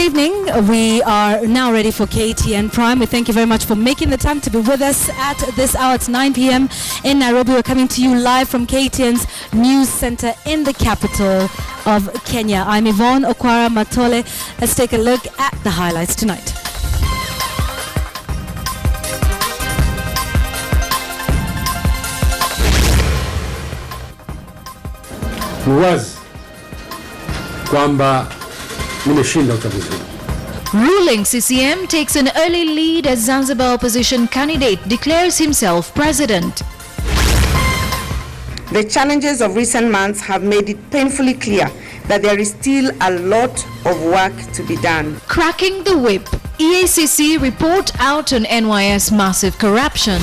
evening. We are now ready for KTN Prime. We thank you very much for making the time to be with us at this hour. It's 9 p.m. in Nairobi. We're coming to you live from KTN's news center in the capital of Kenya. I'm Yvonne Okwara Matole. Let's take a look at the highlights tonight. Muwazi kwamba nimeshinda uchaguzi. Ruling CCM takes an early lead as Zanzibar opposition candidate declares himself president. The challenges of recent months have made it painfully clear that there is still a lot of work to be done. Cracking the whip. EACC report out on NYS massive corruption.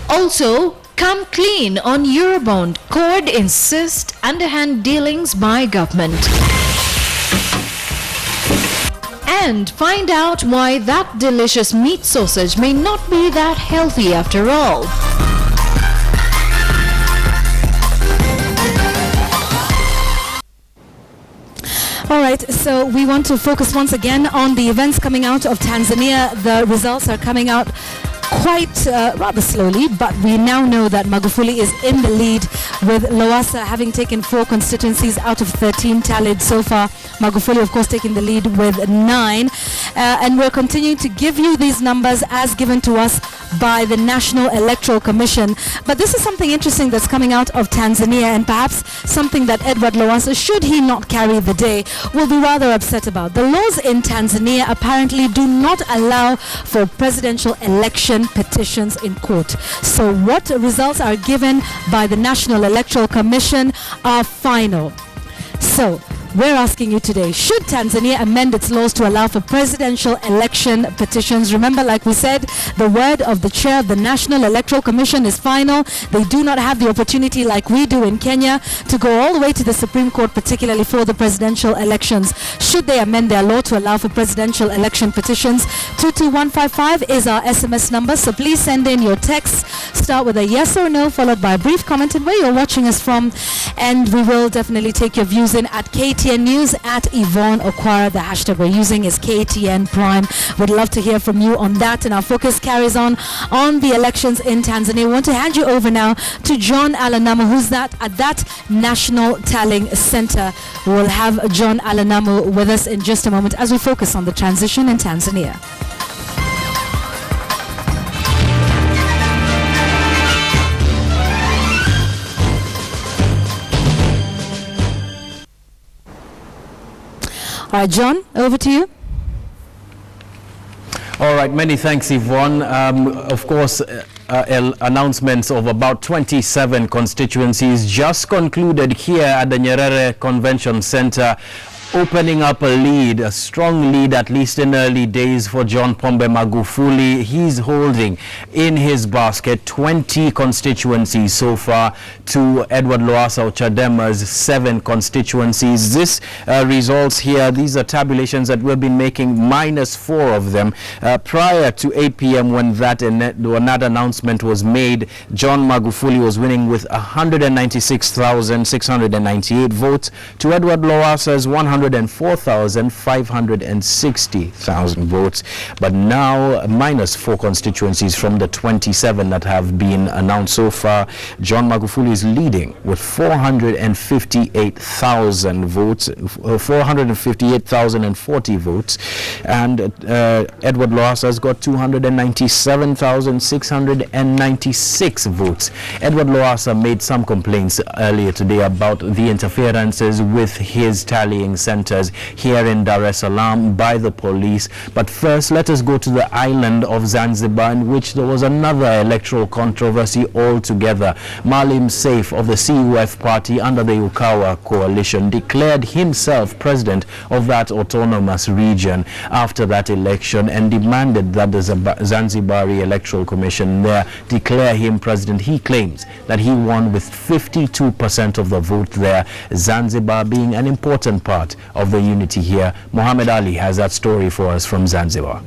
Also, come clean on Eurobond. Court insists underhand dealings by government. And find out why that delicious meat sausage may not be that healthy after all. All right, so we want to focus once again on the events coming out of Tanzania. The results are coming out quite rather slowly, but we now know that Magufuli is in the lead, with Lowassa having taken 4 constituencies out of 13 tallied so far. Magufuli, of course, taking the lead with 9. And we're continuing to give you these numbers as given to us by the National Electoral Commission. But this is something interesting that's coming out of Tanzania, and perhaps something that Edward Lowassa, should he not carry the day, will be rather upset about. The laws in Tanzania apparently do not allow for presidential election petitions in court. So what results are given by the National Electoral Commission are final. So we're asking you today, should Tanzania amend its laws to allow for presidential election petitions? Remember, like we said, the word of the chair of the National Electoral Commission is final. They do not have the opportunity, like we do in Kenya, to go all the way to the Supreme Court, particularly for the presidential elections. Should they amend their law to allow for presidential election petitions? 22155 is our SMS number, so please send in your texts. Start with a yes or no, followed by a brief comment and where you're watching us from, and we will definitely take your views in at KTN News, at Yvonne Okwara. The hashtag we're using is KTN Prime. Would love to hear from you on that, and our focus carries on the elections in Tanzania. We want to hand you over now to John Alanamu, who's at that National Tallying Center. We'll have John Alanamu with us in just a moment as we focus on the transition in Tanzania. All right, John, over to you. All right, many thanks, Yvonne. Of course, announcements of about 27 constituencies just concluded here at the Nyerere Convention Center, opening up a strong lead, at least in early days, for John Pombe Magufuli. He's holding in his basket 20 constituencies so far to Edward Lowassa Chadema's 7 constituencies. This results here, these are tabulations that we've been making, -4 of them. Prior to 8 p.m. when that announcement was made, John Magufuli was winning with 196,698 votes to Edward Lowassa's 104,560 votes, but now -4 constituencies from the 27 that have been announced so far. John Magufuli is leading with 458,000 votes, 458,040 votes, and Edward Lowassa has got 297,696 votes. Edward Lowassa made some complaints earlier today about the interferences with his tallying centers here in Dar Salam by the police. But first, let us go to the island of Zanzibar, in which there was another electoral controversy altogether. Maalim Seif of the CUF party under the Ukawa coalition declared himself president of that autonomous region after that election and demanded that the Zanzibari Electoral Commission there declare him president. He claims that he won with 52% of the vote there, Zanzibar being an important part of the unity here. Mohammed Ali has that story for us from Zanzibar.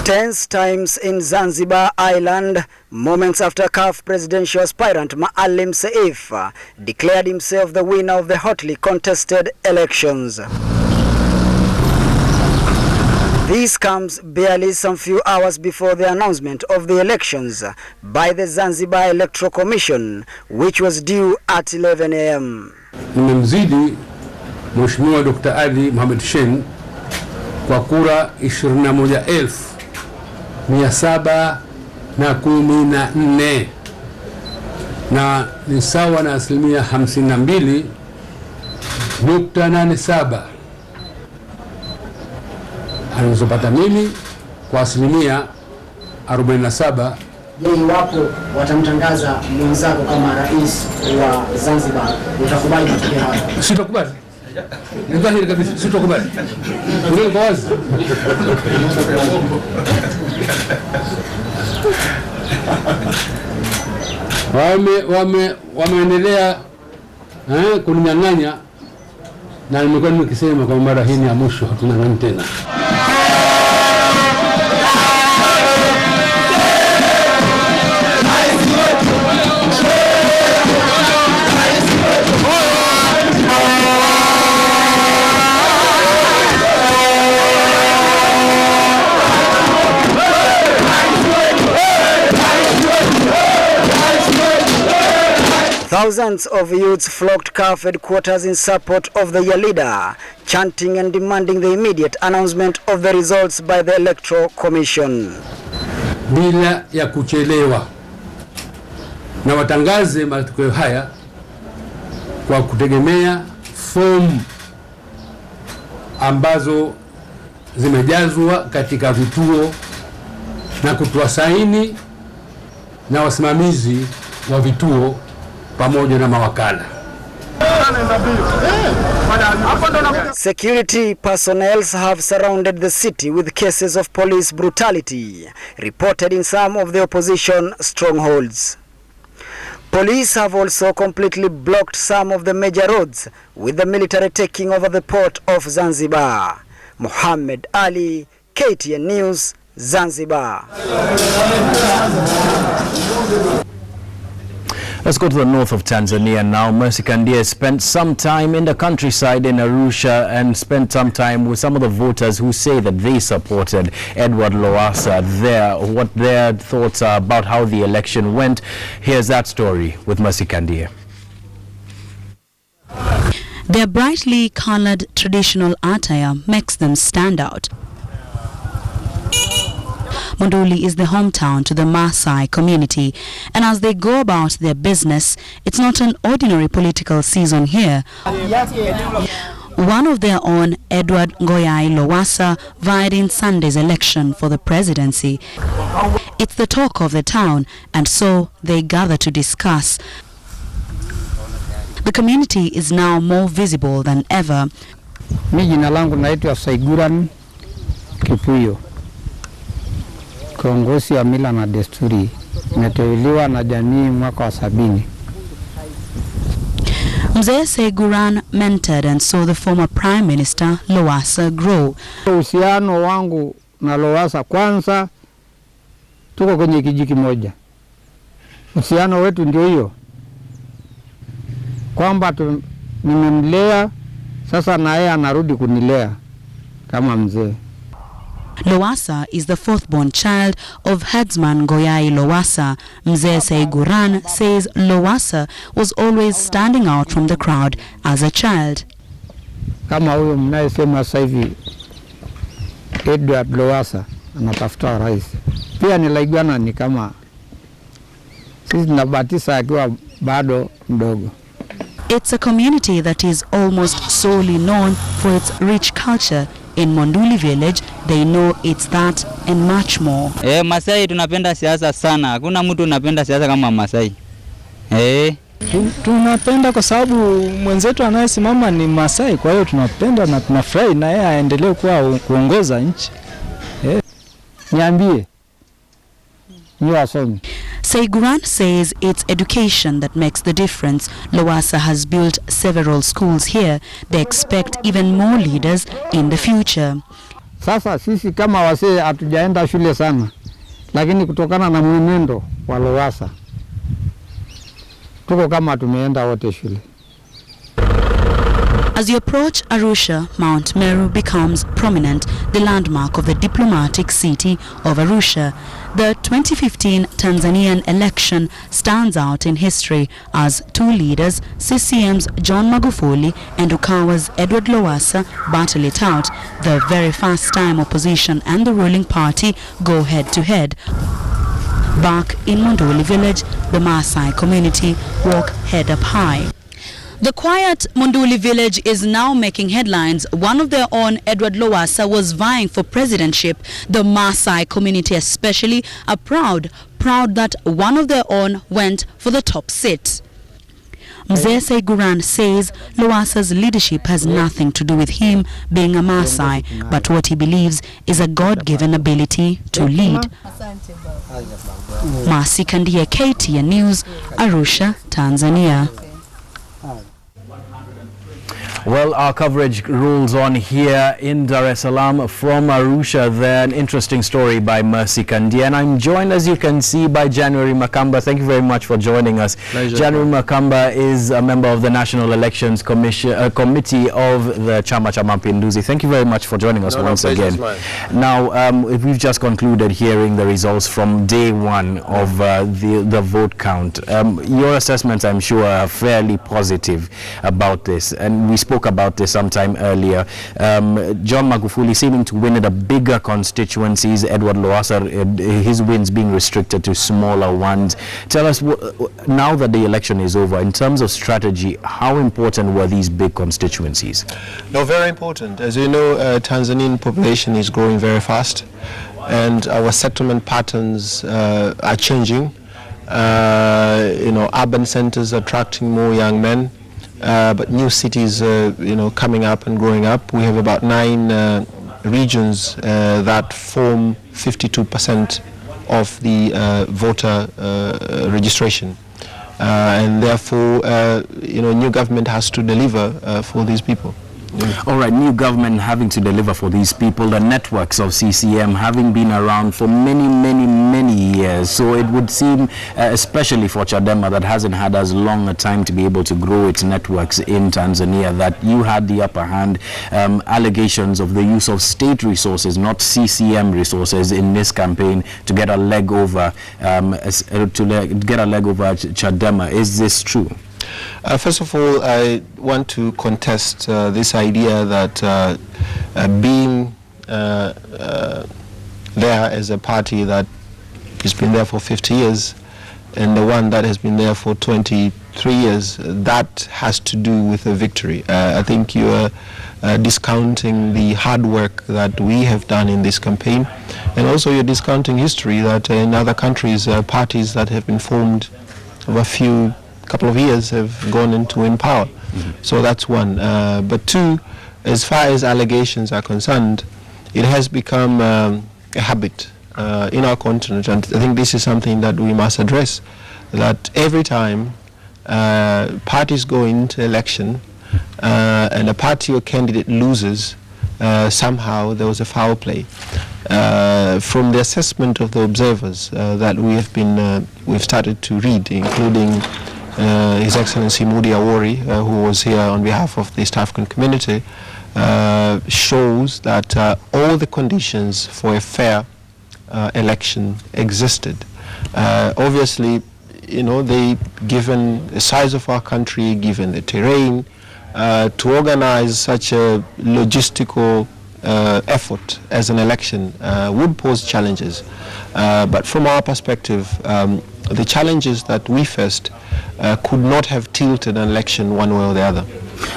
Tense times in Zanzibar Island, moments after CAF presidential aspirant Maalim Seif declared himself the winner of the hotly contested elections. This comes barely some few hours before the announcement of the elections by the Zanzibar Electoral Commission, which was due at 11 a.m. Nimemzidi Mheshimiwa Dr. Ali Mohamed Shein kwa kura 21,714 na ni sawa na 52.87 alizopata mimi kwa 47. Je, iwapo watamtangaza mwenzako kama rais wa Zanzibar, utakubali matokeo hayo? Sitakubali. Ni dhahiri kabisa, sitakubali. Ndio kwa wazi. Wameendelea kuninyang'anya, na nimekuwa nikisema kwa mara hii ya mwisho hatuna nani tena. Thousands of youths flocked CAF headquarters in support of the leader, chanting and demanding the immediate announcement of the results by the Electoral Commission. Bila ya kuchelewa, na watangaze matokeo haya kwa kutegemea fomu ambazo zimejazwa katika vituo na kutoa saini na wasimamizi wa vituo pamoja na mawakala. Security personnel have surrounded the city with cases of police brutality reported in some of the opposition strongholds. Police have also completely blocked some of the major roads, with the military taking over the port of Zanzibar. Muhammad Ali, KTN News, Zanzibar. Let's go to the north of Tanzania now. Mercy Kandia spent some time in the countryside in Arusha and spent some time with some of the voters who say that they supported Edward Lowassa there. What their thoughts are about how the election went. Here's that story with Mercy Kandia. Their brightly colored traditional attire makes them stand out. Monduli is the hometown to the Maasai community, and as they go about their business, it's not an ordinary political season here. One of their own, Edward Ngoyai Lowassa, vied in Sunday's election for the presidency. It's the talk of the town, and so they gather to discuss. The community is now more visible than ever. Mimi jina langu naitwa Saiguran Kipuyo. Kiongozi wa mila na desturi, nimeteuliwa na jamii mwaka wa 70. Mzee Saiguran mentored and saw the former Prime Minister Lowassa grow. Uhusiano wangu na Lowassa, kwanza tuko kwenye kijiji moja. Uhusiano wetu ndio hiyo, kwamba nimemlea, sasa na yeye anarudi kunilea kama mzee. Lowassa is the fourth-born child of headsman Ngoyai Lowassa. Mzee Saiguran says Lowassa was always standing out from the crowd as a child. Kama huyo mnayesema sasa hivi Edward Lowassa anatafuta rais, pia nilaigana ni kama sisi tunabatisa akiwa bado mdogo. It's a community that is almost solely known for its rich culture. In Monduli village, they know it's that and much more. Masai tunapenda siasa sana. Hakuna mtu unapenda siasa kama Masai. Tunapenda kwa sababu mwenzetu anayesimama ni Masai, kwa hiyo tunapenda na tunafurahi na yeye aendelee kuongoza nchi. Niambie. You are sorry. Saiguran says it's education that makes the difference. Lowassa has built several schools here. They expect even more leaders in the future. Sasa sisi kama wasee hatujaenda shule sana, lakini kutokana na mwenendo wa Lowassa tuko kama tumeenda wote shule. As you approach Arusha, Mount Meru becomes prominent, the landmark of the diplomatic city of Arusha. The 2015 Tanzanian election stands out in history as two leaders, CCM's John Magufuli and Ukawa's Edward Lowassa, battle it out. The very first time opposition and the ruling party go head-to-head. Back in Monduli village, the Maasai community walk head up high. The quiet Monduli village is now making headlines. One of their own, Edward Lowassa, was vying for presidentship. The Maasai community especially are proud that one of their own went for the top seat. Mzee Saiguran says Lowassa's leadership has nothing to do with him being a Maasai, but what he believes is a God-given ability to lead. Masi Kandia, KTN News, Arusha, Tanzania. Well, our coverage rolls on here in Dar Salam from Arusha. There, an interesting story by Mercy Kandia. And I'm joined, as you can see, by January Makamba. Thank you very much for joining us. Pleasure. January Makamba is a member of the National Elections Committee of the Chama cha Mapinduzi. Thank you very much for joining us once again. Now, we've just concluded hearing the results from day one of the vote count. Your assessments, I'm sure, are fairly positive about this. And we spoke about this sometime earlier. John Magufuli seeming to win at a bigger constituencies, Edward Lowassa, his wins being restricted to smaller ones. Tell us, now that the election is over, in terms of strategy, how important were these big constituencies? No, very important. As you know, Tanzanian population is growing very fast, and our settlement patterns are changing. Urban centers attracting more young men. But new cities, coming up and growing up. We have about 9 regions that form 52% of the voter registration, and therefore, new government has to deliver for these people. All right, new government having to deliver for these people, the networks of CCM having been around for many years. So it would seem, especially for Chadema, that hasn't had as long a time to be able to grow its networks in Tanzania, that you had the upper hand. Allegations of the use of state resources, not CCM resources, in this campaign to get a leg over, Chadema. Is this true? First of all, I want to contest this idea that being there as a party that has been there for 50 years and the one that has been there for 23 years, that has to do with a victory. I think you are discounting the hard work that we have done in this campaign, and also you're discounting history that in other countries, parties that have been formed over a couple of years have gone into in power. So that's one. But two, as far as allegations are concerned, it has become a habit in our continent, and I think this is something that we must address, that every time parties go into election and a party or candidate loses, somehow there was a foul play. From the assessment of the observers that we've started to read, including His Excellency Mudi Awori, who was here on behalf of the East African community, shows that all the conditions for a fair election existed. Obviously, given the size of our country, given the terrain, to organize such a logistical effort as an election would pose challenges. But from our perspective, the challenges that we faced could not have tilted an election one way or the other.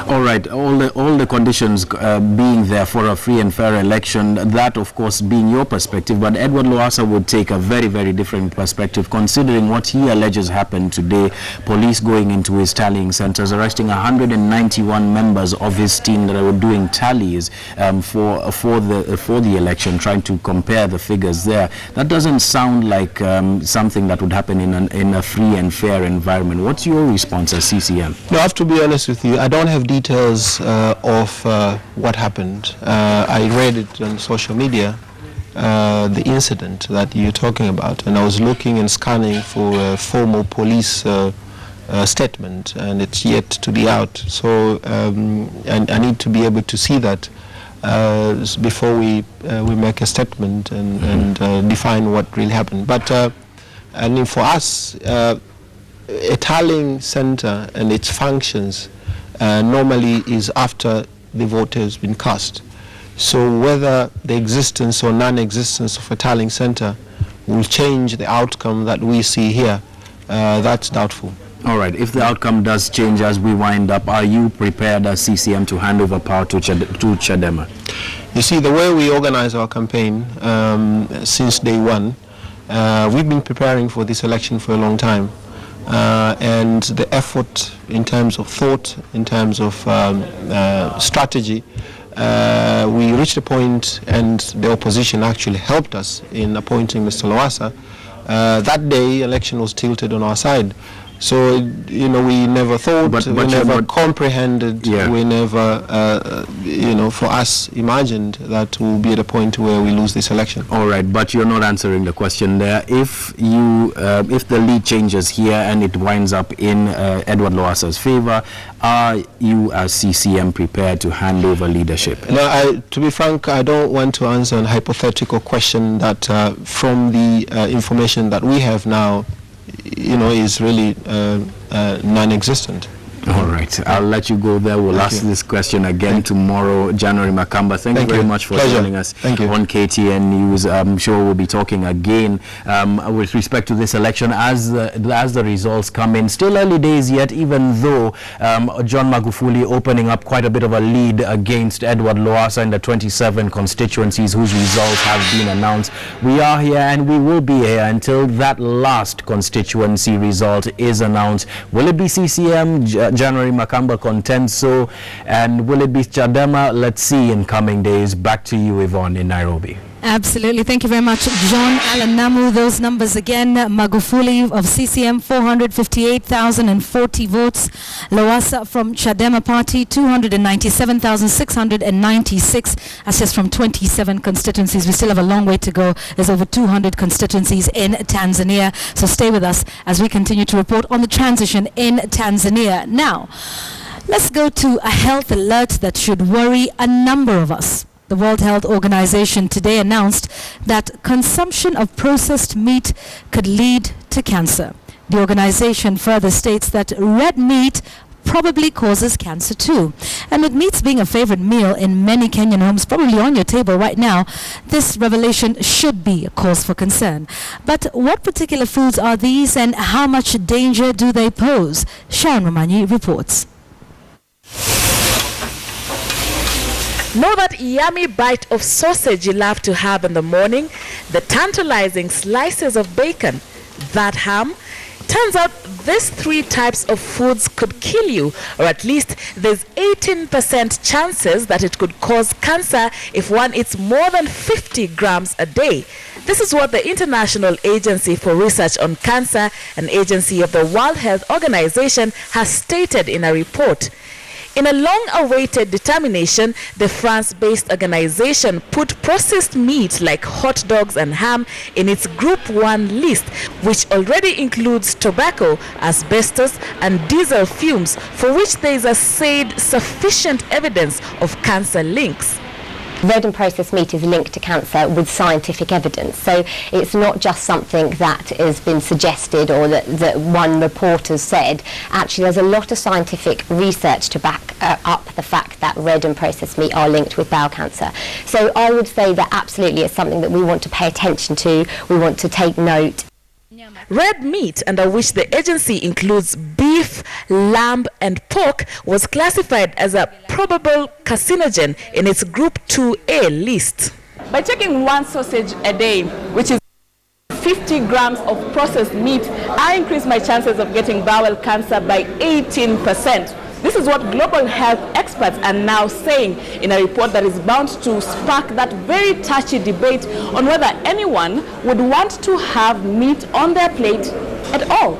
All right, all the conditions being there for a free and fair election, that of course being your perspective, but Edward Lowassa would take a very different perspective, considering what he alleges happened today. Police going into his tallying centers, arresting 191 members of his team that were doing tallies for the election, trying to compare the figures there. That doesn't sound like something that would happen in a free and fair environment. What's your response as CCM? No, I have to be honest with you. I don't don't have details of what happened. I read it on social media, the incident that you're talking about, and I was looking and scanning for a formal police statement, and it's yet to be out. So and I need to be able to see that before we make a statement and define what really happened. But I mean, for us, a tallying center and its functions normally is after the vote has been cast. So whether the existence or non-existence of a tallying center will change the outcome that we see here, that's doubtful. All right, if the outcome does change as we wind up, are you prepared as CCM to hand over power to Chadema? You see, the way we organize our campaign since day one, we've been preparing for this election for a long time. And the effort in terms of thought, in terms of strategy, we reached a point, and the opposition actually helped us in appointing Mr. Lowassa. That day, election was tilted on our side. So, you know, we never thought, we never comprehended, we never, you know, for us imagined that we'll be at a point where we lose this election. All right, but you're not answering the question there. If you, if the lead changes here and it winds up in Edward Lowassa's favor, are you as CCM prepared to hand over leadership? No, to be frank, I don't want to answer a hypothetical question that from the information that we have now, you know, is really non-existent. All right, I'll let you go there. We'll ask this question again tomorrow. January Makamba, thank you very much for joining us on KTN News. I'm sure we'll be talking again with respect to this election as the results come in. Still early days yet, even though John Magufuli opening up quite a bit of a lead against Edward Lowassa in the 27 constituencies whose results have been announced. We are here and we will be here until that last constituency result is announced. Will it be CCM? January Makamba contends so, and will it be Chadema? Let's see in coming days. Back to you, Yvonne, in Nairobi. Absolutely. Thank you very much, John Alan Namu. Those numbers again. Magufuli of CCM, 458,040 votes. Lowassa from Chadema Party, 297,696. That's just from 27 constituencies. We still have a long way to go. There's over 200 constituencies in Tanzania. So stay with us as we continue to report on the transition in Tanzania. Now, let's go to a health alert that should worry a number of us. The World Health Organization today announced that consumption of processed meat could lead to cancer. The organization further states that red meat probably causes cancer too. And with meats being a favorite meal in many Kenyan homes, probably on your table right now, this revelation should be a cause for concern. But what particular foods are these and how much danger do they pose? Sharon Ramanyi reports. Know that yummy bite of sausage you love to have in the morning, the tantalizing slices of bacon, that ham. Turns out these three types of foods could kill you, or at least there's 18% chances that it could cause cancer if one eats more than 50 grams a day. This is what the International Agency for Research on Cancer, an agency of the World Health Organization, has stated in a report. In a long-awaited determination, the France-based organization put processed meat like hot dogs and ham in its Group 1 list, which already includes tobacco, asbestos, and diesel fumes, for which there is a said sufficient evidence of cancer links. Red and processed meat is linked to cancer with scientific evidence. So it's not just something that has been suggested or that one report has said. Actually, there's a lot of scientific research to back up the fact that red and processed meat are linked with bowel cancer. So I would say that absolutely it's something that we want to pay attention to. We want to take note. Red meat, under which the agency includes beef, lamb and pork, was classified as a probable carcinogen in its Group 2A list. By taking one sausage a day, which is 50 grams of processed meat, I increase my chances of getting bowel cancer by 18%. This is what global health experts are now saying in a report that is bound to spark that very touchy debate on whether anyone would want to have meat on their plate at all.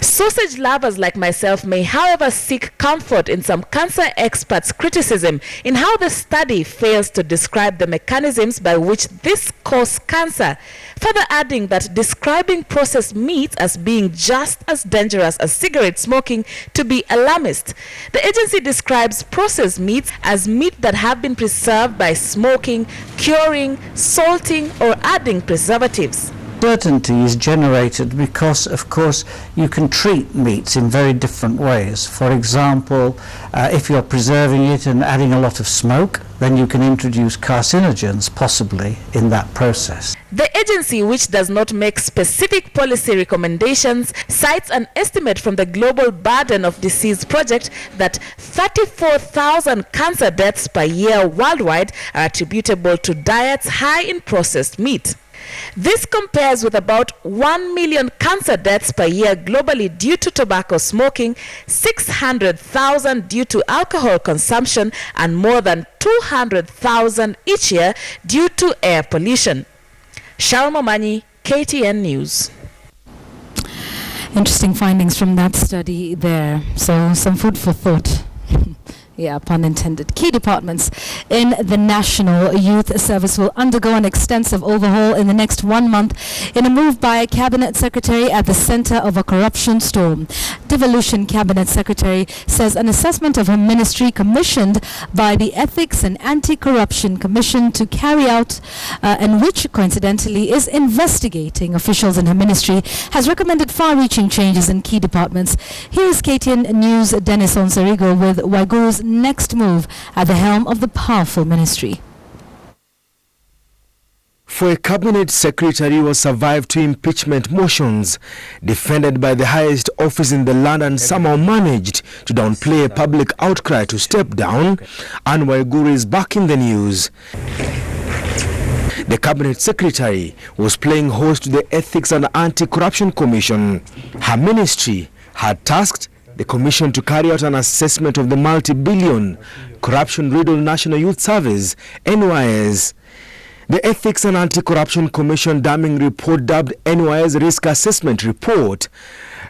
Sausage lovers like myself may, however, seek comfort in some cancer experts' criticism in how the study fails to describe the mechanisms by which this causes cancer, further adding that describing processed meats as being just as dangerous as cigarette smoking to be alarmist. The agency describes processed meats as meat that have been preserved by smoking, curing, salting, or adding preservatives. Uncertainty is generated because, of course, you can treat meats in very different ways. For example, if you're preserving it and adding a lot of smoke, then you can introduce carcinogens possibly in that process. The agency, which does not make specific policy recommendations, cites an estimate from the Global Burden of Disease Project that 34,000 cancer deaths per year worldwide are attributable to diets high in processed meat. This compares with about 1 million cancer deaths per year globally due to tobacco smoking, 600,000 due to alcohol consumption, and more than 200,000 each year due to air pollution. Sharon Momanyi, KTN News. Interesting findings from that study there. So some food for thought. Yeah, pun intended. Key departments in the National Youth Service will undergo an extensive overhaul in the next 1 month in a move by Cabinet Secretary at the center of a corruption storm. Devolution Cabinet Secretary says an assessment of her ministry commissioned by the Ethics and Anti-Corruption Commission to carry out and which coincidentally is investigating officials in her ministry has recommended far-reaching changes in key departments. Here is KTN News' Dennis Onsarigo with Waiguru's next move at the helm of the powerful ministry. For a cabinet secretary who survived 2 impeachment motions defended by the highest office in the land and somehow managed to downplay a public outcry to step down, Anne Waiguru is back in the news. The cabinet secretary was playing host to the Ethics and Anti-Corruption Commission. Her ministry had tasked the commission to carry out an assessment of the multi-billion corruption-riddled National Youth Service, NYS. The Ethics and Anti-Corruption Commission damning report, dubbed NYS Risk Assessment Report,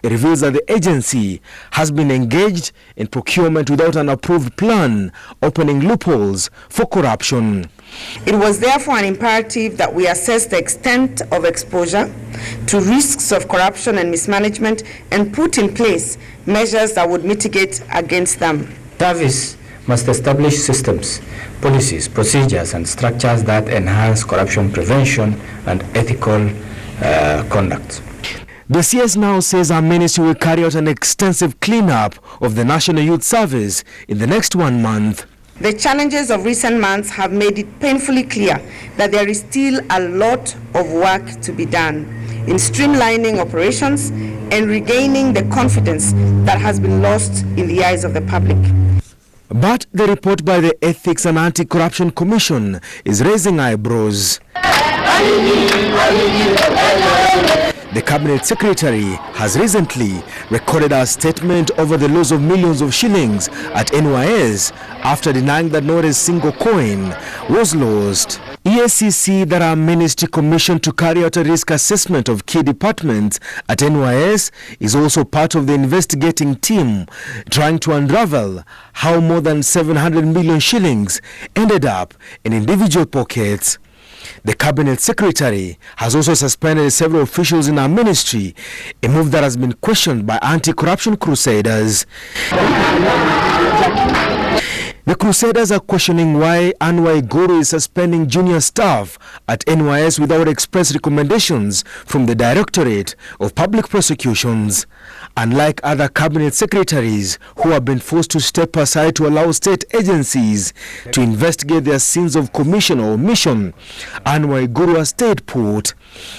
reveals that the agency has been engaged in procurement without an approved plan, opening loopholes for corruption. It was therefore an imperative that we assess the extent of exposure to risks of corruption and mismanagement and put in place measures that would mitigate against them. Service must establish systems, policies, procedures, and structures that enhance corruption prevention and ethical conduct. The CS now says our ministry will carry out an extensive cleanup of the National Youth Service in the next 1 month. The challenges of recent months have made it painfully clear that there is still a lot of work to be done in streamlining operations and regaining the confidence that has been lost in the eyes of the public. But the report by the Ethics and Anti-Corruption Commission is raising eyebrows. The Cabinet Secretary has recently recorded a statement over the loss of millions of shillings at NYS after denying that not a single coin was lost. EACC, that our ministry commissioned to carry out a risk assessment of key departments at NYS, is also part of the investigating team trying to unravel how more than 700 million shillings ended up in individual pockets. The Cabinet Secretary has also suspended several officials in our ministry, a move that has been questioned by anti-corruption crusaders. The crusaders are questioning why Anne Waiguru is suspending junior staff at NYS without express recommendations from the Directorate of Public Prosecutions. Unlike other cabinet secretaries who have been forced to step aside to allow state agencies to investigate their sins of commission or omission, Anne Waiguru has stayed put,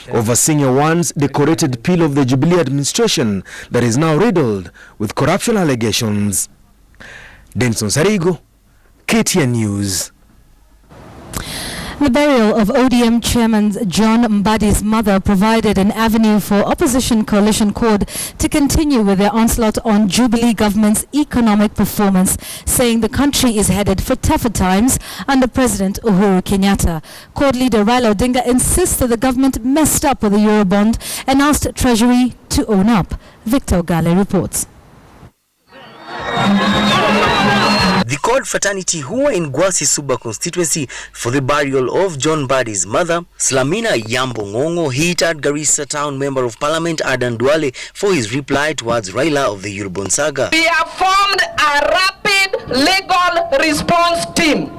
overseeing a once decorated peel of the Jubilee administration that is now riddled with corruption allegations. Denson Sarigo, KTN News. The burial of ODM Chairman John Mbadi's mother provided an avenue for opposition coalition CORD to continue with their onslaught on Jubilee government's economic performance, saying the country is headed for tougher times under President Uhuru Kenyatta. CORD leader Raila Odinga insists that the government messed up with the Eurobond and asked Treasury to own up. Victor Ogale reports. The Cord fraternity who were in Gwasi Suba constituency for the burial of John Mbadi's mother, Slamina Yambo Ngongo, heated Garissa Town Member of Parliament Adan Duale for his reply towards Raila of the Yoruban saga. We have formed a rapid legal response team,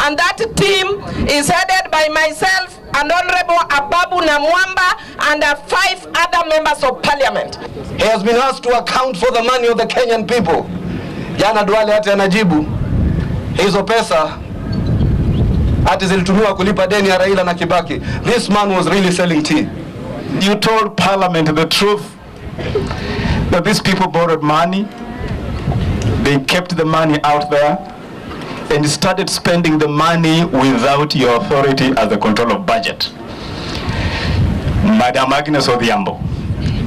and that team is headed by myself and Honorable Ababu Namwamba and 5 other members of Parliament. He has been asked to account for the money of the Kenyan people. Jana Duale hata anajibu hizo pesa hata zilitumiwa kulipa deni ya Raila na Kibaki. This man was really selling tea. You told Parliament the truth that these people borrowed money, they kept the money out there and started spending the money without your authority as the control of budget. Madam Agnes Odhiambo,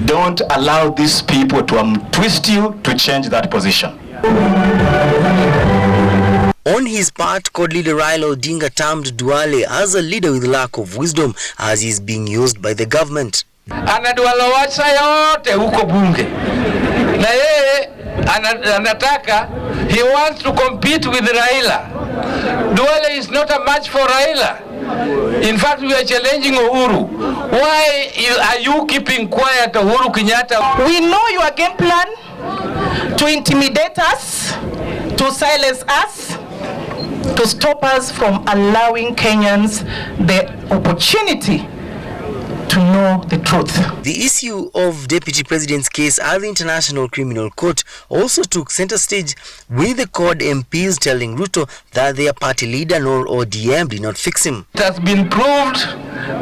don't allow these people to twist you to change that position. On his part, Cord leader Raila Odinga termed Duale as a leader with lack of wisdom as he is being used by the government. Anadualowacha yote huko bunge. Na yeye anataka, he wants to compete with Raila. Duale is not a match for Raila. In fact, we are challenging Uhuru. Why are you keeping quiet, Uhuru Kenyatta? We know your game plan to intimidate us, to silence us, to stop us from allowing Kenyans the opportunity to know the truth. The issue of Deputy President's case at the International Criminal Court also took center stage, with the Cord MPs telling Ruto that their party leader nor ODM did not fix him. It has been proved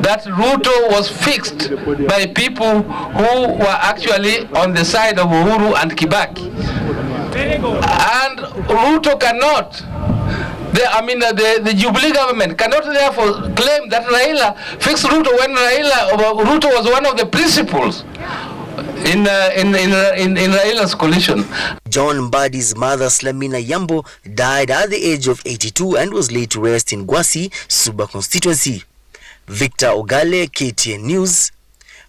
that Ruto was fixed by people who were actually on the side of Uhuru and Kibaki. And Ruto cannot, the Jubilee government cannot therefore claim that Raila fixed Ruto when Ruto was one of the principals in Raila's coalition. John Mbadi's mother, Slamina Yambo, died at the age of 82 and was laid to rest in Gwasi, Suba constituency. Victor Ogale, KTN News,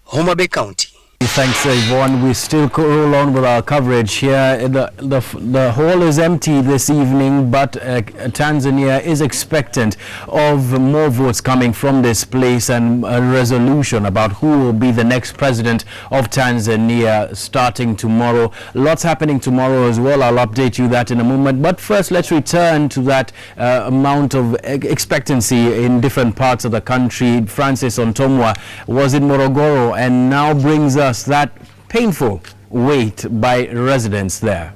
Homa Bay County. Thanks, Yvonne. We still roll on with our coverage here. The hall is empty this evening, but Tanzania is expectant of more votes coming from this place and a resolution about who will be the next president of Tanzania starting tomorrow. Lots happening tomorrow as well. I'll update you that in a moment. But first, let's return to that amount of expectancy in different parts of the country. Francis Ontomwa was in Morogoro and now brings us that painful wait by residents there.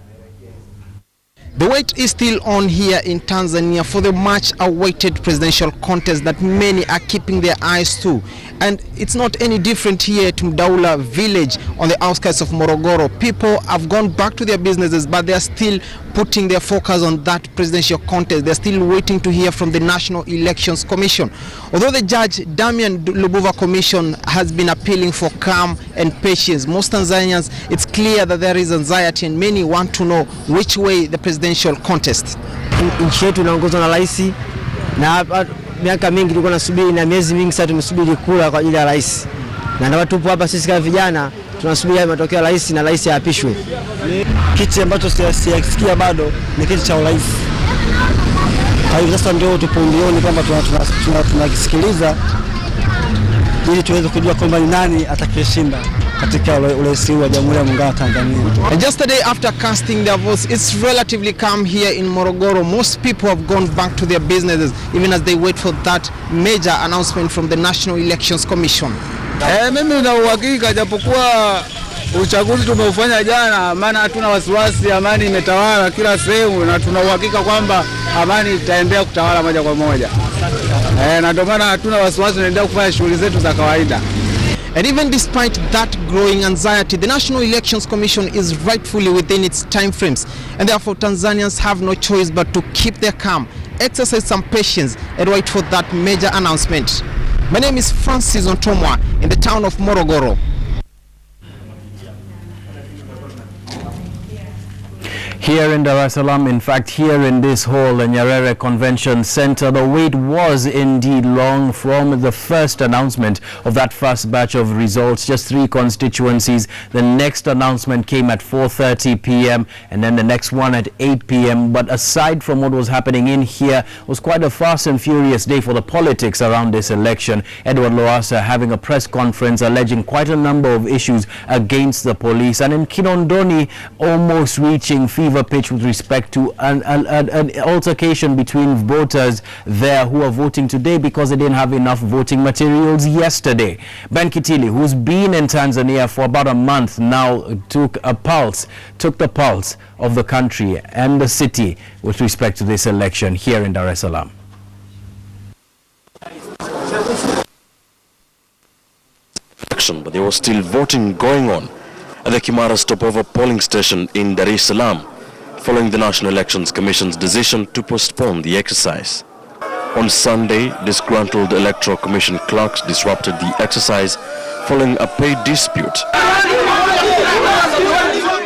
The wait is still on here in Tanzania for the much awaited presidential contest that many are keeping their eyes to. And it's not any different here at Mdaula village on the outskirts of Morogoro. People have gone back to their businesses, but they are still putting their focus on that presidential contest. They're still waiting to hear from the National Elections Commission. Although the Judge Damian Lubuva Commission has been appealing for calm and patience, most Tanzanians, it's clear that there is anxiety and many want to know which way the presidential contest. Nchi yetu inaongozwa na rais, na miaka mingi tulikuwa nasubiri, na miezi mingi sasa tumesubiri kula kwa ajili ya rais. Na ndio tupo hapa sisi kama vijana tunasubiri matokeo ya rais na rais aapishwe. Kiti ambacho sijasikia bado ni kiti cha urais. Kwa hiyo sasa ndio tupo mbioni kwamba tunakisikiliza ili tuweze kujua kwamba ni nani atakayeshinda katika urais wa Jamhuri ya Muungano wa Tanzania. And just the day after casting their votes, it's relatively calm here in Morogoro. Most people have gone back to their businesses even as they wait for that major announcement from the National Elections Commission. Mimi na uhakika japokuwa uchaguzi tumeufanya jana, maana hatuna wasiwasi, amani imetawala kila sehemu na tuna uhakika kwamba amani itaendelea kutawala moja kwa moja. Na ndio maana hatuna wasiwasi, tunaendelea kufanya shughuli zetu za kawaida. And even despite that growing anxiety, the National Elections Commission is rightfully within its time frames, and therefore Tanzanians have no choice but to keep their calm, exercise some patience, and wait for that major announcement. My name is Francis Ontomwa in the town of Morogoro. Here in Dar Salam, in fact, here in this hall, the Nyerere Convention Center, the wait was indeed long from the first announcement of that first batch of results, just 3 constituencies. The next announcement came at 4:30 p.m. and then the next one at 8 p.m. But aside from what was happening in here, it was quite a fast and furious day for the politics around this election. Edward Lowassa having a press conference alleging quite a number of issues against the police, and in Kinondoni almost reaching fever pitch with respect to an altercation between voters there who are voting today because they didn't have enough voting materials yesterday. Ben Kitili, who's been in Tanzania for about a month now, took the pulse of the country and the city with respect to this election here in Dar Salam. But there was still voting going on at the Kimara stopover polling station in Dar es Salaam, following the National Elections Commission's decision to postpone the exercise. On Sunday, disgruntled Electoral Commission clerks disrupted the exercise following a pay dispute.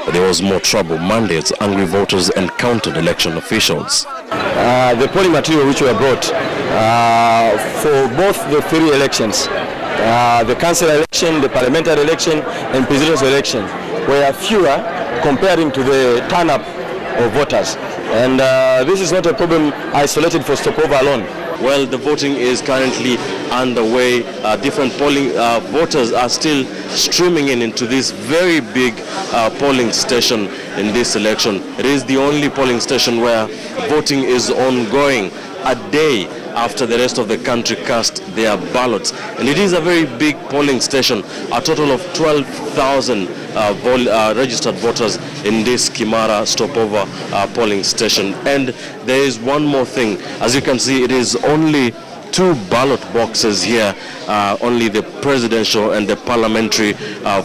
But there was more trouble Monday as angry voters encountered election officials. The polling material which were brought for both the 3 elections, the council election, the parliamentary election and presidential election, were fewer comparing to the turn-up of voters. And this is not a problem isolated for stopover alone. Well, the voting is currently underway. Different polling voters are still streaming into this very big polling station in this election. It is the only polling station where voting is ongoing a day after the rest of the country cast their ballots. And it is a very big polling station, a total of 12,000 registered voters in this Kimara stopover polling station. And there is one more thing. As you can see, it is only 2 ballot boxes here, only the presidential and the parliamentary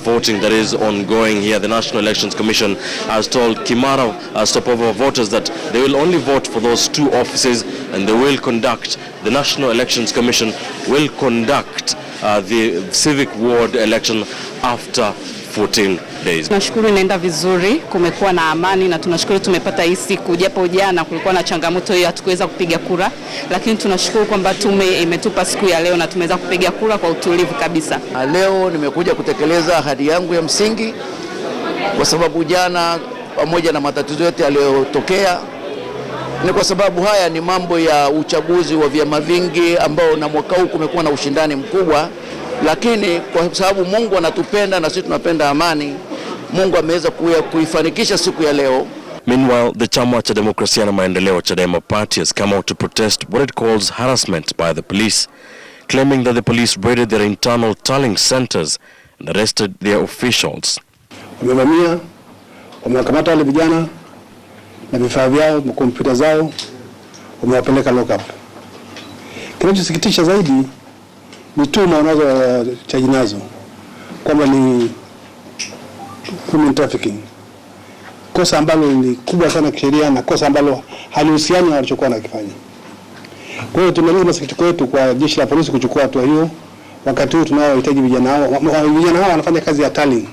voting that is ongoing here. The National Elections Commission has told Kimara stopover voters that they will only vote for those 2 offices, and they will conduct, the National Elections Commission will conduct the civic ward election after 14 days. Tunashukuru inaenda vizuri, kumekuwa na amani na tunashukuru tumepata hii siku, japo jana kulikuwa na changamoto hiyo hatukuweza kupiga kura, lakini tunashukuru kwamba tume imetupa siku ya leo na tumeweza kupiga kura kwa utulivu kabisa. Leo nimekuja kutekeleza ahadi yangu ya msingi kwa sababu jana pamoja na matatizo yote yaliyotokea ni kwa sababu haya ni mambo ya uchaguzi wa vyama vingi ambao na mwaka huu kumekuwa na ushindani mkubwa, lakini kwa sababu Mungu anatupenda na sisi tunapenda amani, Mungu ameweza kuifanikisha siku ya leo. Meanwhile, the Chama cha Demokrasia na Maendeleo Chadema party has come out to protest what it calls harassment by the police, claiming that the police raided their internal tallying centers and arrested their officials. Wamevamia, wamewakamata wale vijana na vifaa vyao, kompyuta zao, wamewapeleka lockup. Kinachosikitisha zaidi ni tuma wanazochaji nazo kwamba ni human trafficking, kosa ambalo ni kubwa sana kisheria na kosa ambalo halihusiani na walichokuwa wanakifanya. Kwa hiyo tumeeleza masikitiko yetu kwa jeshi la polisi kuchukua hatua hiyo. Wakati huu tunaohitaji vijana hao wanafanya kazi ya tallying,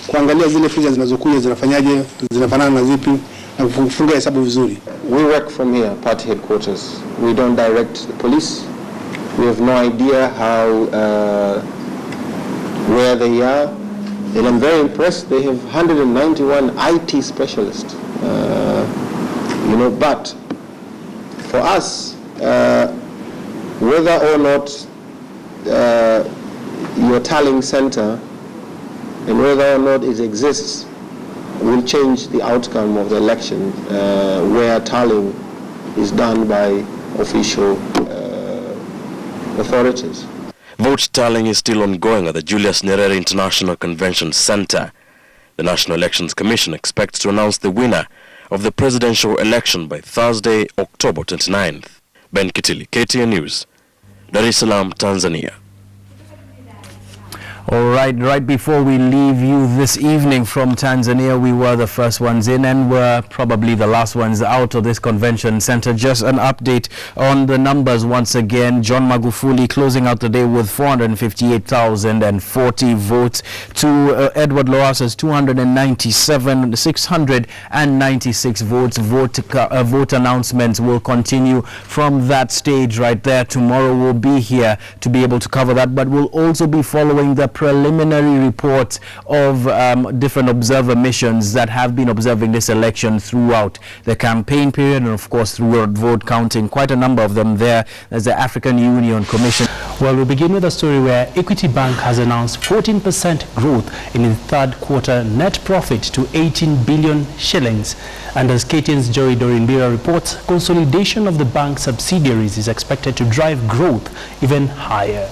kuangalia zile picha zinazokuja zinafanyaje, zinafanana na zipi na kufunga hesabu vizuri. We work from here, party headquarters. We don't direct the police. We have no idea how, where they are, and I'm very impressed. They have 191 IT specialists, but for us, whether or not your tallying center and whether or not it exists will change the outcome of the election, where tallying is done by official authorities. Vote tallying is still ongoing at the Julius Nyerere International Convention Center. The National Elections Commission expects to announce the winner of the presidential election by Thursday, October 29th. Ben Kitili, KTN News, Dar es Salaam, Tanzania. All right before we leave you this evening from Tanzania, we were the first ones in and were probably the last ones out of this convention center. Just an update on the numbers once again. John Magufuli closing out the day with 458,040 votes to Edward Lowasa's 696 votes. Vote announcements will continue from that stage right there. Tomorrow we'll be here to be able to cover that, but we'll also be following the preliminary reports of different observer missions that have been observing this election throughout the campaign period and of course throughout vote counting. Quite a number of them there. There's the African Union Commission. Well, we'll begin with a story where Equity Bank has announced 14% growth in its third quarter net profit to 18 billion shillings. And as KTN's Joy Dorimbira reports, consolidation of the bank's subsidiaries is expected to drive growth even higher.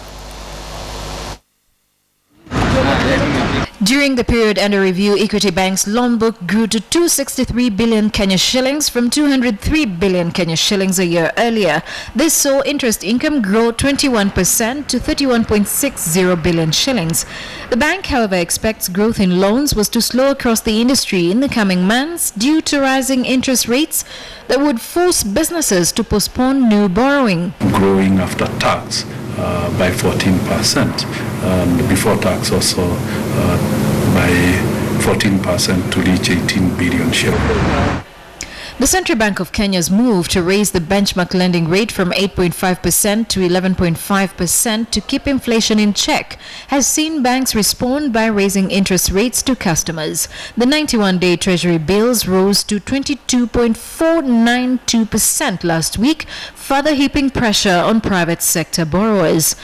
During the period under review, Equity Bank's loan book grew to 263 billion Kenya shillings from 203 billion Kenya shillings a year earlier. This saw interest income grow 21% to 31.60 billion shillings. The bank, however, expects growth in loans was to slow across the industry in the coming months due to rising interest rates that would force businesses to postpone new borrowing. Growing after tax by 14%, and before tax also by 14% to reach 18 billion shillings. The Central Bank of Kenya's move to raise the benchmark lending rate from 8.5% to 11.5% to keep inflation in check has seen banks respond by raising interest rates to customers. The 91-day Treasury bills rose to 22.492% last week, further heaping pressure on private sector borrowers.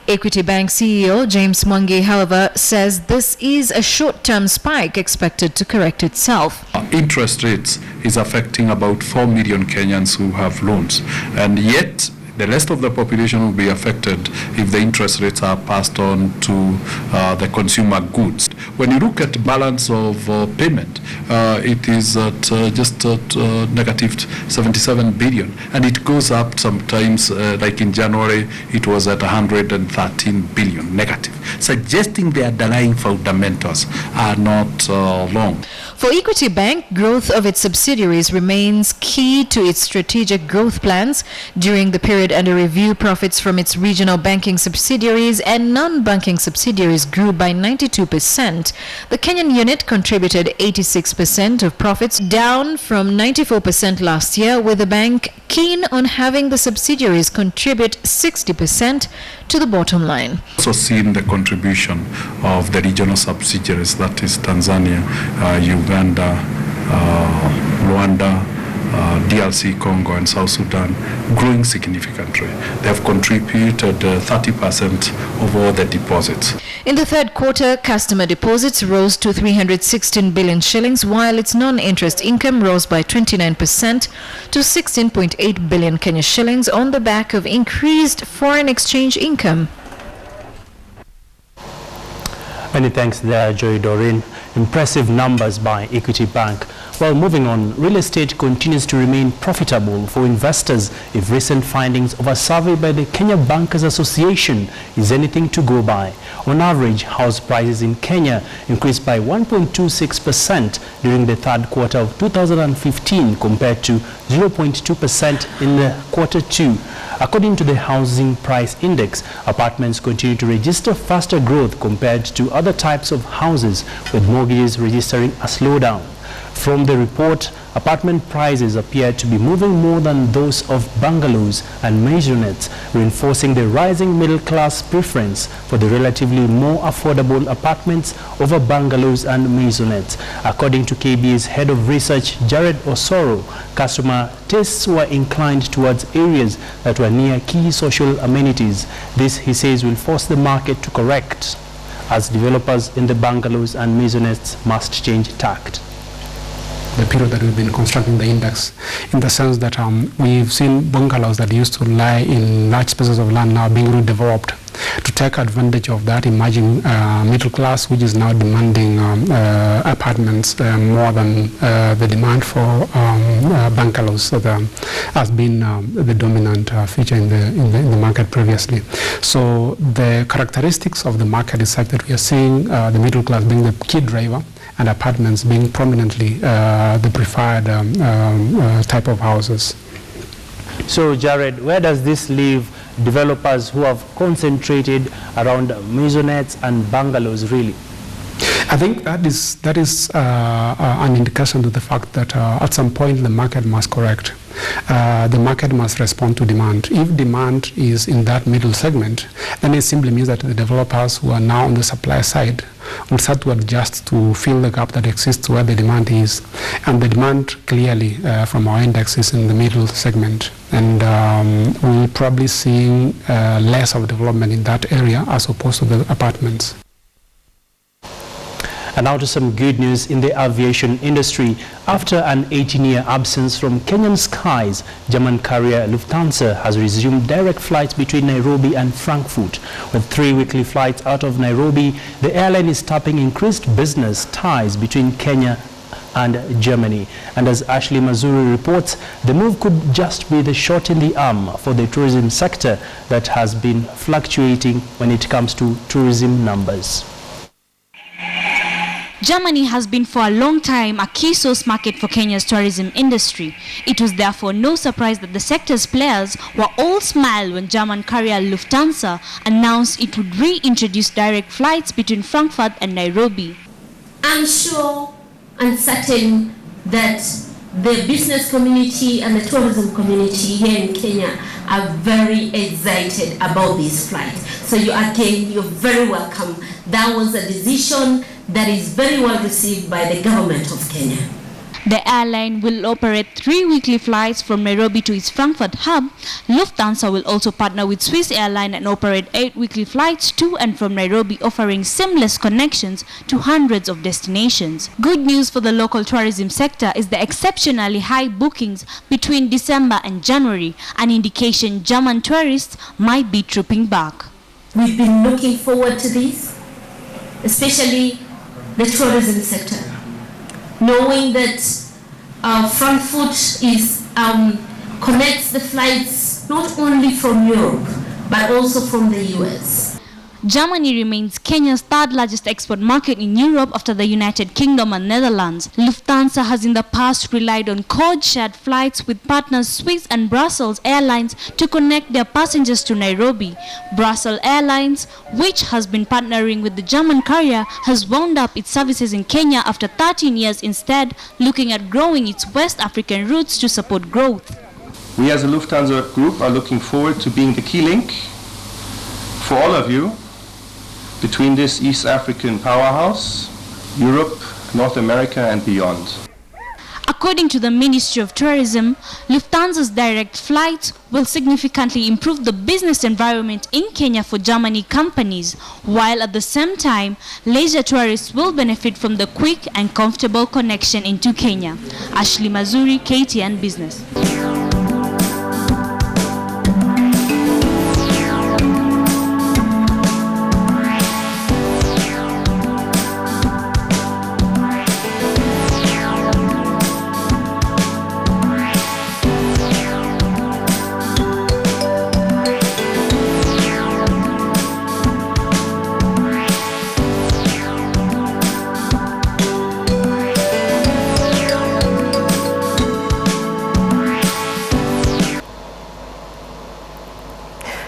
Equity Bank CEO James Mwangi, however, says this is a short-term spike expected to correct itself. Interest rates is affecting about 4 million Kenyans who have loans, and yet the rest of the population will be affected if the interest rates are passed on to the consumer goods. When you look at balance of payment, it is at just at negative 77 billion, and it goes up sometimes, like in January, it was at 113 billion negative, suggesting the underlying fundamentals are not long. For Equity Bank, growth of its subsidiaries remains key to its strategic growth plans. During the period under review, profits from its regional banking subsidiaries and non-banking subsidiaries grew by 92%. The Kenyan unit contributed 86% of profits, down from 94% last year, with the bank keen on having the subsidiaries contribute 60% to the bottom line. Also seen the contribution of the regional subsidiaries, that is Tanzania, Uganda, Rwanda, DRC, Congo and South Sudan, growing significantly. They have contributed 30% of all the deposits. In the third quarter, customer deposits rose to 316 billion shillings, while its non-interest income rose by 29% to 16.8 billion Kenya shillings on the back of increased foreign exchange income. Many thanks there, Joy Doreen. Impressive numbers by Equity Bank. Well, moving on, real estate continues to remain profitable for investors if recent findings of a survey by the Kenya Bankers Association is anything to go by. On average, house prices in Kenya increased by 1.26% during the third quarter of 2015 compared to 0.2% in the quarter two. According to the Housing Price Index, apartments continue to register faster growth compared to other types of houses, with mortgages registering a slowdown. From the report, apartment prices appear to be moving more than those of bungalows and maisonettes, reinforcing the rising middle-class preference for the relatively more affordable apartments over bungalows and maisonettes. According to KBA's head of research, Jared Osoro, customer tastes were inclined towards areas that were near key social amenities. This, he says, will force the market to correct, as developers in the bungalows and maisonettes must change tact. The period that we've been constructing the index, in the sense that we've seen bungalows that used to lie in large spaces of land now being redeveloped to take advantage of that emerging middle class, which is now demanding apartments more than the demand for bungalows that has been the dominant feature in the market previously. So the characteristics of the market is such that we are seeing the middle class being the key driver and apartments being prominently the preferred type of houses. So Jared, where does this leave developers who have concentrated around maisonettes and bungalows really? I think that is an indication to the fact that at some point the market must correct. The market must respond to demand. If demand is in that middle segment, then it simply means that the developers who are now on the supply side will start to adjust to fill the gap that exists where the demand is. And the demand clearly from our index is in the middle segment. And we're probably seeing less of development in that area as opposed to the apartments. And now to some good news in the aviation industry. After an 18-year absence from Kenyan skies, German carrier Lufthansa has resumed direct flights between Nairobi and Frankfurt. With 3 weekly flights out of Nairobi, the airline is tapping increased business ties between Kenya and Germany. And as Ashley Mazuri reports, the move could just be the shot in the arm for the tourism sector that has been fluctuating when it comes to tourism numbers. Germany has been for a long time a key source market for Kenya's tourism industry. It was therefore no surprise that the sector's players were all smile when German carrier Lufthansa announced it would reintroduce direct flights between Frankfurt and Nairobi. I'm sure and certain that the business community and the tourism community here in Kenya are very excited about this flight. So you're very welcome. That was a decision that is very well received by the government of Kenya. The airline will operate 3 weekly flights from Nairobi to its Frankfurt hub. Lufthansa will also partner with Swiss Airline and operate 8 weekly flights to and from Nairobi, offering seamless connections to hundreds of destinations. Good news for the local tourism sector is the exceptionally high bookings between December and January, an indication German tourists might be trooping back. We've been looking forward to this, especially the tourism sector, knowing that Frankfurt connects the flights not only from Europe, but also from the US. Germany remains Kenya's third largest export market in Europe after the United Kingdom and Netherlands. Lufthansa has in the past relied on code-shared flights with partners Swiss and Brussels Airlines to connect their passengers to Nairobi. Brussels Airlines, which has been partnering with the German carrier, has wound up its services in Kenya after 13 years, instead looking at growing its West African routes to support growth. We as a Lufthansa group are looking forward to being the key link for all of you between this East African powerhouse, Europe, North America and beyond. According to the Ministry of Tourism, Lufthansa's direct flights will significantly improve the business environment in Kenya for Germany companies, while at the same time, leisure tourists will benefit from the quick and comfortable connection into Kenya. Ashley Mazuri, KTN Business.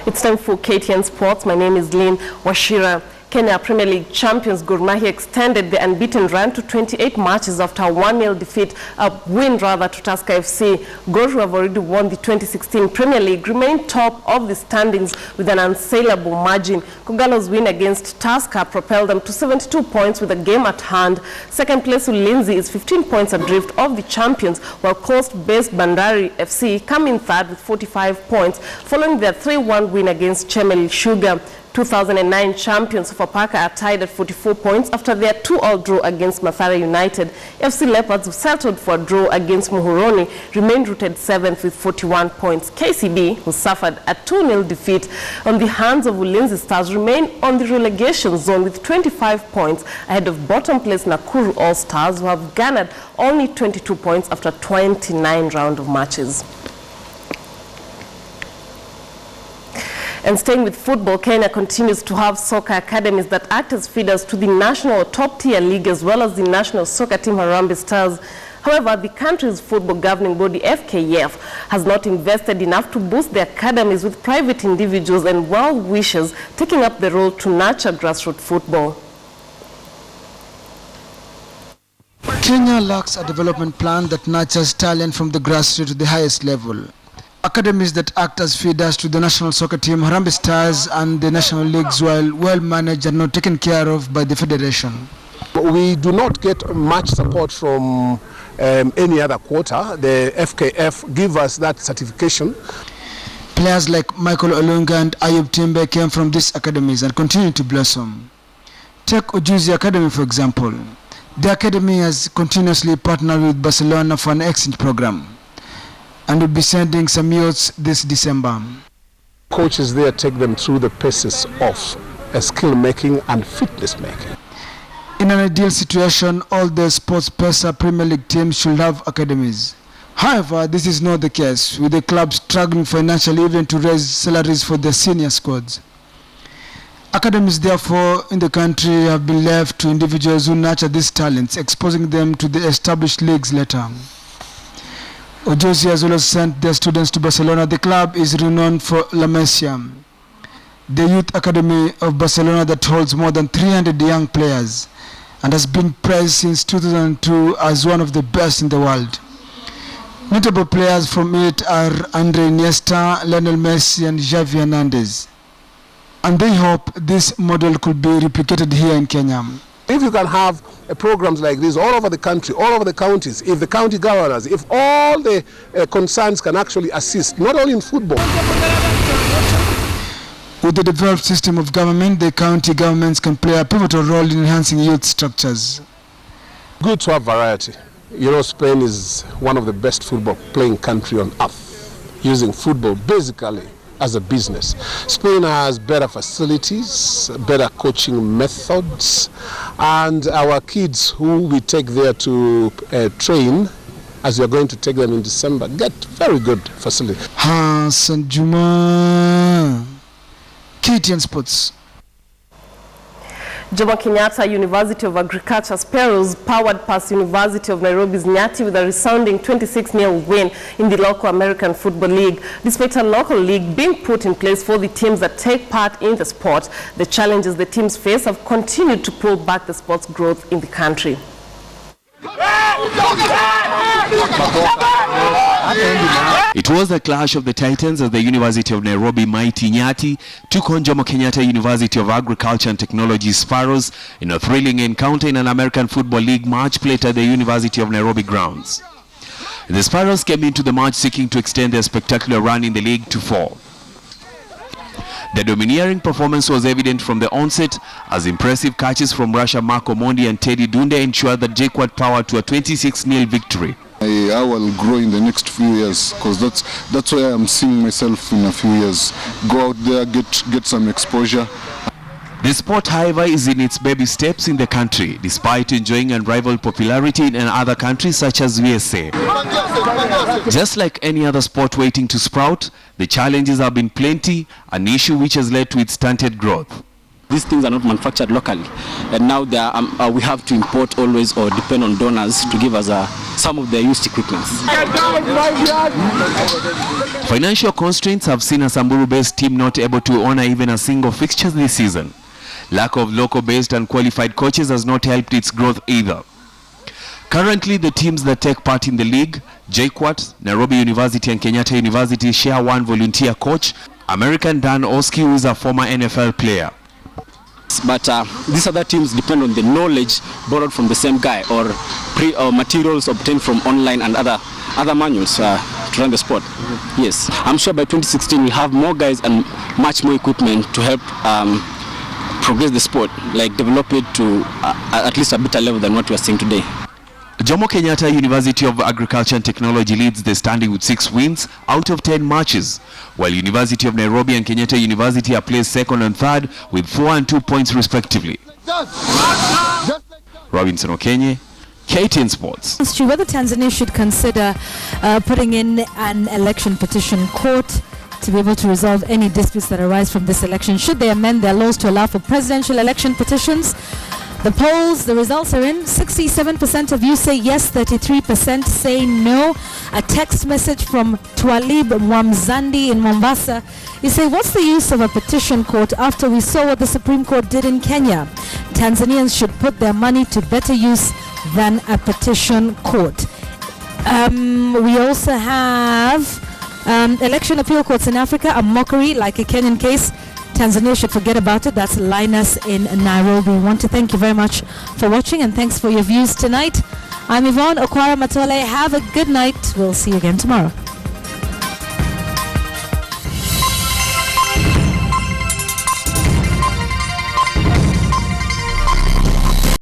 It's time for KTN Sports. My name is Lynn Washira. Kenya Premier League champions Gor Mahia extended the unbeaten run to 28 matches after a 1-0 win to Tusker FC. Gor, who have already won the 2016 Premier League, remain top of the standings with an unassailable margin. Kogalo's win against Tusker propelled them to 72 points with a game at hand. Second place Ulinzi is 15 points adrift of the champions, while coast-based Bandari FC come in third with 45 points, following their 3-1 win against Chemel Sugar. 2009 champions Sofapaka are tied at 44 points after their 2-2 draw against Mathare United. FC Leopards, who settled for a draw against Muhoroni, remained rooted 7th with 41 points. KCB, who suffered a 2-0 defeat on the hands of Ulinzi Stars, remain on the relegation zone with 25 points ahead of bottom place Nakuru All Stars, who have garnered only 22 points after 29 round of matches. And staying with football, Kenya continues to have soccer academies that act as feeders to the national top-tier league as well as the national soccer team Harambee Stars. However, the country's football governing body, FKF, has not invested enough to boost the academies, with private individuals and well-wishers taking up the role to nurture grassroots football. Kenya lacks a development plan that nurtures talent from the grassroots to the highest level. Academies that act as feeders to the national soccer team, Harambee Stars, and the national leagues, while well managed, are not taken care of by the federation. We do not get much support from any other quarter. The FKF give us that certification. Players like Michael Olunga and Ayub Timbe came from these academies and continue to blossom. Take Ujuzi Academy, for example. The academy has continuously partnered with Barcelona for an exchange program and will be sending some youths this December. Coaches there take them through the paces of skill making and fitness making. In an ideal situation, all the Sports Pesa Premier League teams should have academies. However, this is not the case, with the clubs struggling financially even to raise salaries for their senior squads. Academies, therefore, in the country have been left to individuals who nurture these talents, exposing them to the established leagues later. Ojosi has also sent their students to Barcelona. The club is renowned for La Masia, the youth academy of Barcelona that holds more than 300 young players and has been praised since 2002 as one of the best in the world. Notable players from it are Andre Iniesta, Lionel Messi, and Xavi Hernandez. And they hope this model could be replicated here in Kenya. If you can have programs like this all over the country, all over the counties, if the county governors, if all the concerns can actually assist, not only in football. With the developed system of government, the county governments can play a pivotal role in enhancing youth structures. Good to have variety. You know, Spain is one of the best football playing country on earth, using football basically as a business. Spain has better facilities, better coaching methods, and our kids who we take there to train, as we are going to take them in December, get very good facilities. Hassan Juma, KTN Sports. Jomo Kenyatta University of Agriculture Sparrows powered past University of Nairobi's Nyati with a resounding 26-0 win in the local American Football League. Despite a local league being put in place for the teams that take part in the sport, the challenges the teams face have continued to pull back the sport's growth in the country. It was the clash of the Titans as the University of Nairobi mighty Nyati took on Jomo Kenyatta University of Agriculture and Technology Sparrows in a thrilling encounter in an American Football League match played at the University of Nairobi grounds. The Sparrows came into the match seeking to extend their spectacular run in the league to 4. The domineering performance was evident from the onset as impressive catches from Russia Marco Mondi and Teddy Dunde ensured that JKUAT powered to a 26-0 victory. I will grow in the next few years because that's where I'm seeing myself in a few years. Go out there, get some exposure. The sport, however, is in its baby steps in the country, despite enjoying unrivaled popularity in other countries such as USA. Just like any other sport waiting to sprout, the challenges have been plenty, an issue which has led to its stunted growth. These things are not manufactured locally, and now we have to import always or depend on donors to give us some of their used equipment. Financial constraints have seen a Samburu-based team not able to honor even a single fixture this season. Lack of local-based and qualified coaches has not helped its growth either. Currently, the teams that take part in the league, JKUAT, Nairobi University and Kenyatta University, share one volunteer coach, American Dan Oski, who is a former NFL player. But these other teams depend on the knowledge borrowed from the same guy or materials obtained from online and other manuals. run the sport. Yes, I'm sure by 2016 we'll have more guys and much more equipment to help progress the sport, like develop it to at least a better level than what we are seeing today. Jomo Kenyatta University of Agriculture and Technology leads the standing with 6 wins out of 10 matches, while University of Nairobi and Kenyatta University are placed second and third with 4 and 2 points respectively. Robinson Okenye, KTN Sports. Whether Tanzania should consider putting in an election petition court to be able to resolve any disputes that arise from this election. Should they amend their laws to allow for presidential election petitions? The polls, the results are in. 67% of you say yes, 33% say no. A text message from Twalib Mwamzandi in Mombasa. You say, what's the use of a petition court after we saw what the Supreme Court did in Kenya? Tanzanians should put their money to better use than a petition court. We also have election appeal courts in Africa, a mockery like a Kenyan case. Tanzania should forget about it. That's Linus in Nairobi. We want to thank you very much for watching and thanks for your views tonight. I'm Yvonne Okwara Matole. Have a good night. We'll see you again tomorrow.